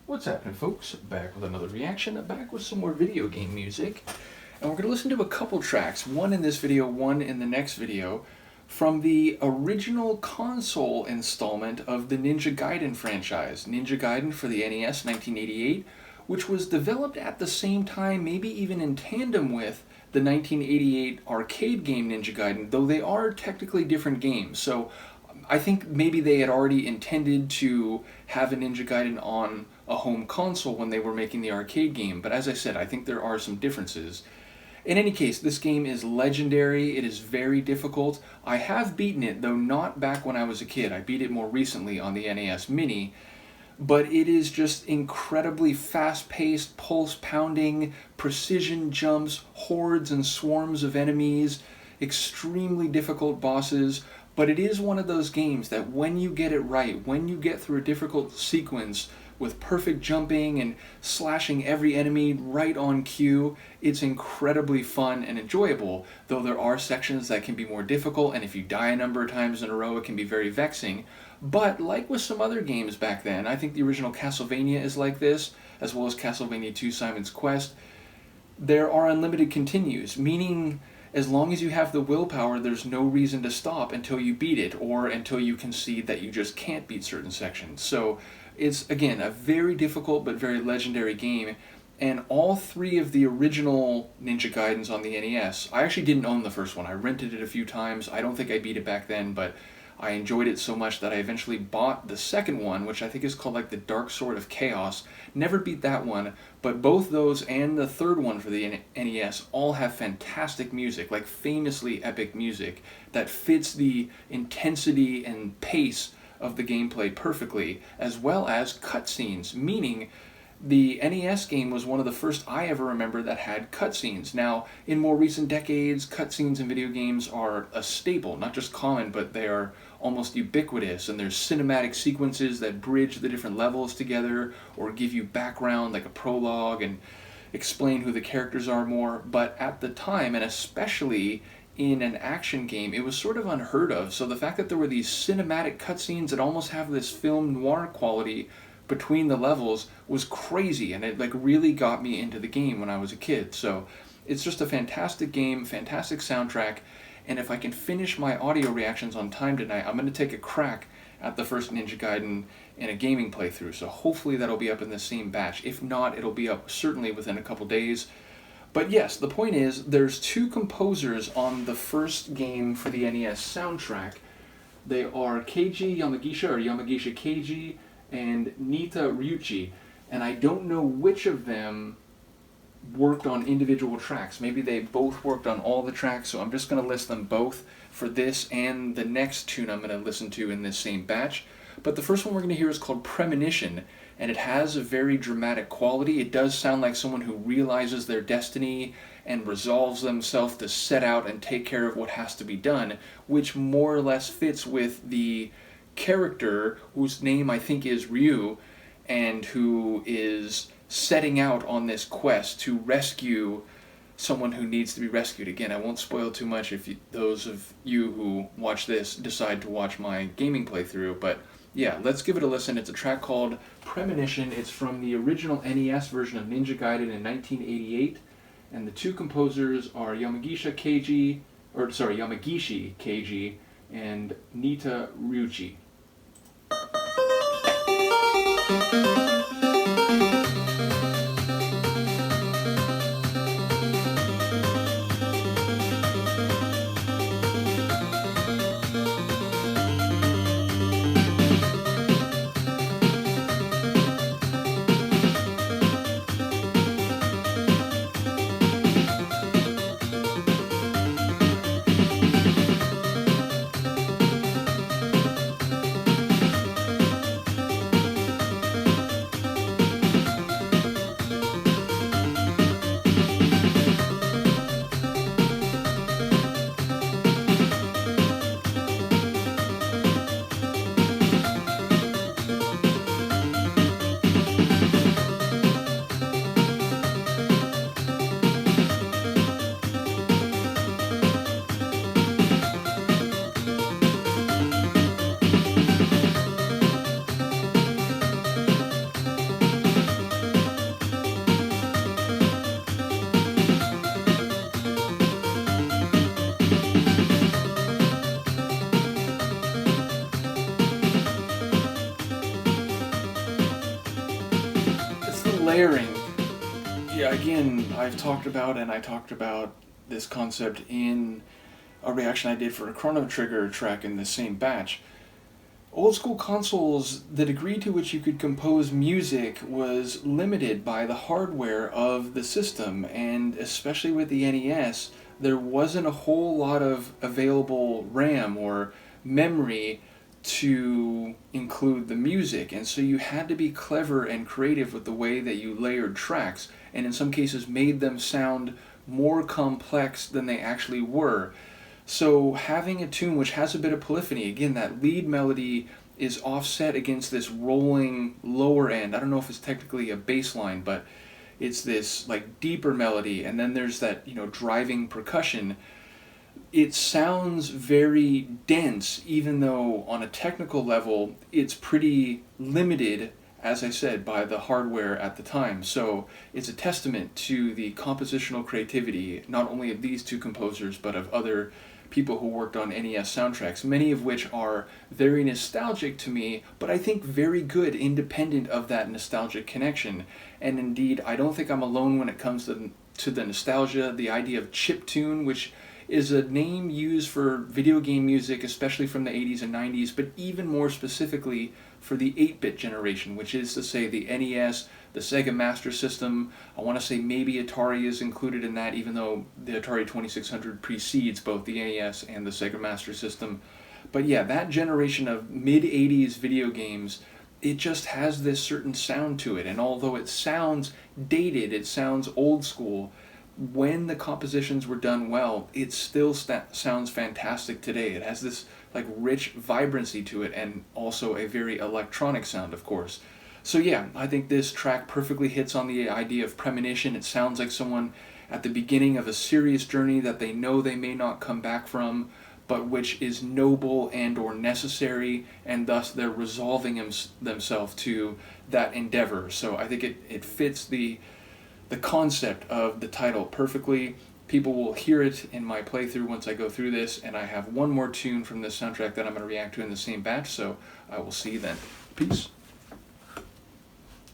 What's happening, folks? Back with another reaction, back with some more video game music. And we're going to listen to a couple tracks, one in this video, one in the next video, from the original console installment of the Ninja Gaiden franchise. Ninja Gaiden for the NES, 1988, which was developed at the same time, maybe even in tandem with the 1988 arcade game Ninja Gaiden, though they are technically different games. So I think maybe they had already intended to have a Ninja Gaiden on a home console when they were making the arcade game, but as I said, I think there are some differences. In any case, this game is legendary. It is very difficult. I have beaten it, though not back when I was a kid. I beat it more recently on the NES Mini, but it is just incredibly fast-paced, pulse-pounding, precision jumps, hordes and swarms of enemies, extremely difficult bosses. But it is one of those games that when you get it right, when you get through a difficult sequence with perfect jumping and slashing every enemy right on cue, it's incredibly fun and enjoyable, though there are sections that can be more difficult, and if you die a number of times in a row, it can be very vexing. But like with some other games back then, I think the original Castlevania is like this, as well as Castlevania II Simon's Quest, there are unlimited continues, meaning as long as you have the willpower, there's no reason to stop until you beat it, or until you concede that you just can't beat certain sections. So it's, again, a very difficult but very legendary game, and all three of the original Ninja Gaidens on the NES, I actually didn't own the first one. I rented it a few times. I don't think I beat it back then, but I enjoyed it so much that I eventually bought the second one, which I think is called like the Dark Sword of Chaos. Never beat that one, but both those and the third one for the NES all have fantastic music, like famously epic music, that fits the intensity and pace of the gameplay perfectly, as well as cutscenes, meaning the NES game was one of the first I ever remember that had cutscenes. Now, in more recent decades, cutscenes in video games are a staple, not just common, but they are almost ubiquitous, and there's cinematic sequences that bridge the different levels together, or give you background like a prologue, and explain who the characters are more. But at the time, and especially in an action game, it was sort of unheard of. So the fact that there were these cinematic cutscenes that almost have this film noir quality between the levels was crazy, and it like really got me into the game when I was a kid. So it's just a fantastic game, fantastic soundtrack, and if I can finish my audio reactions on time tonight, I'm going to take a crack at the first Ninja Gaiden in a gaming playthrough. So hopefully that'll be up in the same batch. If not, it'll be up certainly within a couple days. But yes, the point is, there's two composers on the first game for the NES soundtrack. They are Keiji Yamagishi Keiji and Nitta Ryuichi, and I don't know which of them worked on individual tracks. Maybe they both worked on all the tracks, so I'm just going to list them both for this and the next tune I'm going to listen to in this same batch. But the first one we're going to hear is called Premonition, and it has a very dramatic quality. It does sound like someone who realizes their destiny and resolves themselves to set out and take care of what has to be done, which more or less fits with the character whose name I think is Ryu, and who is setting out on this quest to rescue someone who needs to be rescued. Again, I won't spoil too much if those of you who watch this decide to watch my gaming playthrough, but yeah, let's give it a listen. It's a track called Premonition. It's from the original NES version of Ninja Gaiden in 1988, and the two composers are Yamagishi Keiji and Nitta Ryuichi. layering. Yeah, again, I talked about this concept in a reaction I did for a Chrono Trigger track in the same batch. Old school consoles, the degree to which you could compose music was limited by the hardware of the system, and especially with the NES, there wasn't a whole lot of available RAM or memory to include the music, and so you had to be clever and creative with the way that you layered tracks, and in some cases made them sound more complex than they actually were. So having a tune which has a bit of polyphony, again, that lead melody is offset against this rolling lower end. I don't know if it's technically a bass line, but it's this like deeper melody, and then there's that, driving percussion. It sounds very dense, even though on a technical level it's pretty limited, as I said, by the hardware at the time. So it's a testament to the compositional creativity, not only of these two composers, but of other people who worked on NES soundtracks, many of which are very nostalgic to me, but I think very good independent of that nostalgic connection. And indeed, I don't think I'm alone when it comes to the nostalgia, the idea of chiptune, which is a name used for video game music, especially from the 80s and 90s, but even more specifically for the 8-bit generation, which is to say the NES, the Sega Master System. I want to say maybe Atari is included in that, even though the Atari 2600 precedes both the NES and the Sega Master System. But yeah, that generation of mid-80s video games, it just has this certain sound to it, and although it sounds dated, it sounds old school, when the compositions were done well, it still sounds fantastic today. It has this like rich vibrancy to it, and also a very electronic sound, of course. So yeah, I think this track perfectly hits on the idea of premonition. It sounds like someone at the beginning of a serious journey that they know they may not come back from, but which is noble and or necessary, and thus they're resolving themselves to that endeavor. So I think it fits the concept of the title perfectly. People will hear it in my playthrough once I go through this, and I have one more tune from this soundtrack that I'm going to react to in the same batch, so I will see you then. Peace.